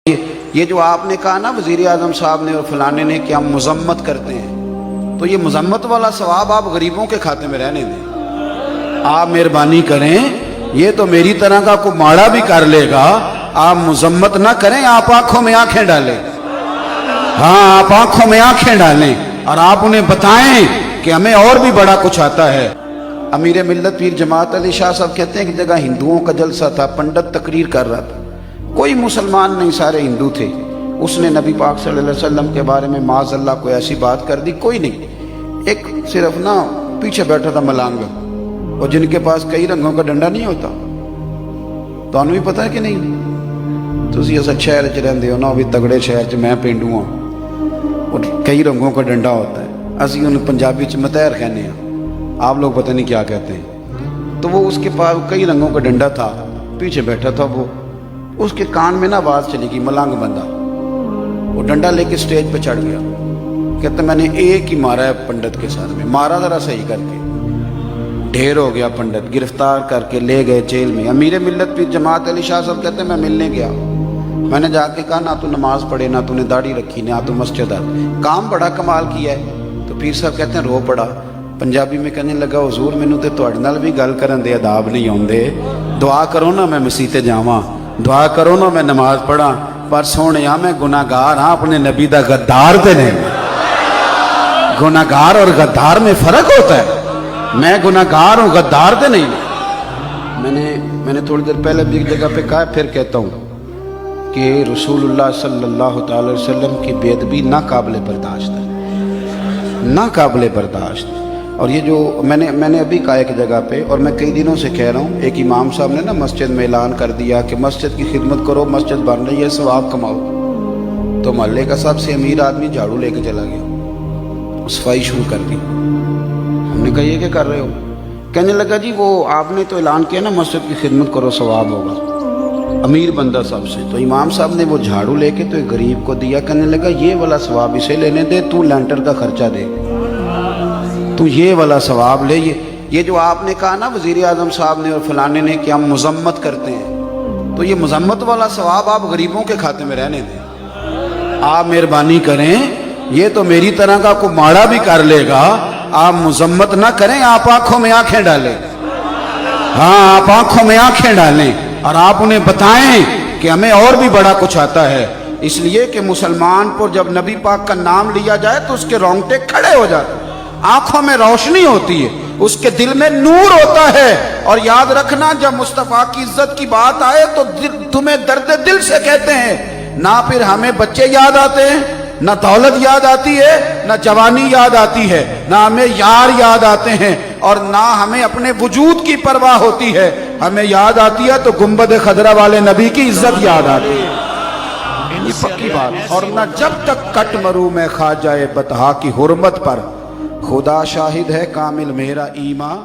یہ جو آپ نے کہا نا وزیر اعظم صاحب نے اور فلانے نے کہ ہم مذمت کرتے ہیں، تو یہ مذمت والا ثواب آپ غریبوں کے کھاتے میں رہنے دیں۔ آپ مہربانی کریں، یہ تو میری طرح کا کوئی ماڑا بھی کر لے گا، آپ مذمت نہ کریں، آپ آنکھوں میں آنکھیں ڈالیں۔ ہاں، آپ آنکھوں میں آنکھیں ڈالیں اور آپ انہیں بتائیں کہ ہمیں اور بھی بڑا کچھ آتا ہے۔ امیر ملت پیر جماعت علی شاہ صاحب کہتے ہیں کہ جگہ ہندوؤں کا جلسہ تھا، پنڈت تقریر کر رہا تھا، کوئی مسلمان نہیں، سارے ہندو تھے۔ اس نے نبی پاک صلی اللہ علیہ وسلم کے بارے میں معاذ اللہ کوئی ایسی بات کر دی، کوئی نہیں، ایک صرف نا پیچھے بیٹھا تھا ملانگ، اور جن کے پاس کئی رنگوں کا ڈنڈا نہیں ہوتا، تو انہوں بھی پتہ ہے کہ نہیں، تو اسی ایسا شہر چ رہندے ہو نا، بھی تگڑے شہر چ میں پینڈو ہاں، اور کئی رنگوں کا ڈنڈا ہوتا ہے، اسی انہوں پنجابی چ متحر کہنے ہیں، آپ لوگ پتہ نہیں کیا کہتے ہیں۔ تو وہ اس کے پاس کئی رنگوں کا ڈنڈا تھا، پیچھے بیٹھا تھا وہ، اس کے کان میں نا آواز چلی گئی، ملانگ بندہ، وہ ڈنڈا لے کے سٹیج پہ چڑھ گیا، کہتا میں نے ایک ہی مارا ہے پنڈت کے ساتھ میں، مارا ذرا صحیح کر کے، ڈھیر ہو گیا پنڈت، گرفتار کر کے لے گئے جیل میں۔ امیر ملت پیر جماعت علی شاہ صاحب کہتے ہیں میں ملنے گیا، میں نے جا کے کہا نہ تو نماز پڑھے، نہ تو نے داڑھی رکھی، نہ تو مسجد آ، کام بڑا کمال کیا ہے۔ تو پیر صاحب کہتے ہیں رو پڑا، پنجابی میں کہنے لگا حضور مینوں تے تواڈے نال بھی گل کرن دے آداب نہیں آوندے، دعا کرو نا میں مسیح تے جاواں، دعا کرو نا میں نماز پڑھا، پر سونیا میں گناہگار ہاں، اپنے نبی دا غدار تے نہیں۔ گناہگار اور غدار میں فرق ہوتا ہے، میں گناہگار ہوں، غدار تے نہیں۔ میں نے تھوڑی دیر پہلے بھی ایک جگہ پہ کہا، پھر کہتا ہوں کہ رسول اللہ صلی اللہ تعالی وسلم کی بے ادبی ناقابل برداشت ہے، ناقابل برداشت۔ اور یہ جو میں نے ابھی کہا ایک جگہ پہ، اور میں کئی دنوں سے کہہ رہا ہوں، ایک امام صاحب نے نا مسجد میں اعلان کر دیا کہ مسجد کی خدمت کرو، مسجد بن رہی ہے، ثواب کماؤ، تو محلے کا سب سے امیر آدمی جھاڑو لے کے چلا گیا، صفائی شروع کر دی۔ ہم نے کہا یہ کیا کر رہے ہو؟ کہنے لگا جی وہ آپ نے تو اعلان کیا نا مسجد کی خدمت کرو ثواب ہوگا، امیر بندہ سب سے، تو امام صاحب نے وہ جھاڑو لے کے تو ایک غریب کو دیا، کہنے لگا یہ والا ثواب اسے لینے دے، تو لینٹر کا خرچہ دے، تو یہ والا ثواب لے۔ یہ جو آپ نے کہا نا وزیر اعظم صاحب نے اور فلانے نے کہ ہم مذمت کرتے ہیں، تو یہ مذمت والا ثواب آپ غریبوں کے کھاتے میں رہنے دیں۔ آپ مہربانی کریں، یہ تو میری طرح کا کوئی ماڑا بھی کر لے گا، آپ مذمت نہ کریں، آپ آنکھوں میں آنکھیں ڈالیں۔ ہاں، آپ آنکھوں میں آنکھیں ڈالیں اور آپ انہیں بتائیں کہ ہمیں اور بھی بڑا کچھ آتا ہے، اس لیے کہ مسلمان پر جب نبی پاک کا نام لیا جائے تو اس کے رونگٹے کھڑے ہو جاتے ہیں، آنکھوں میں روشنی ہوتی ہے، اس کے دل میں نور ہوتا ہے۔ اور یاد رکھنا، جب مصطفیٰ کی عزت کی بات آئے تو تمہیں درد دل سے کہتے ہیں، نہ پھر ہمیں بچے یاد آتے ہیں، نہ دولت یاد آتی ہے، نہ جوانی یاد آتی ہے، نہ ہمیں یار یاد آتے ہیں، اور نہ ہمیں اپنے وجود کی پرواہ ہوتی ہے، ہمیں یاد آتی ہے تو گنبد خضرا والے نبی کی عزت یاد آتی ہے، یہ پکی بات۔ اور نہ جب تک کٹ مروں میں خواجہ بطحا کی حرمت پر، خدا شاہد ہے کامل میرا ایمان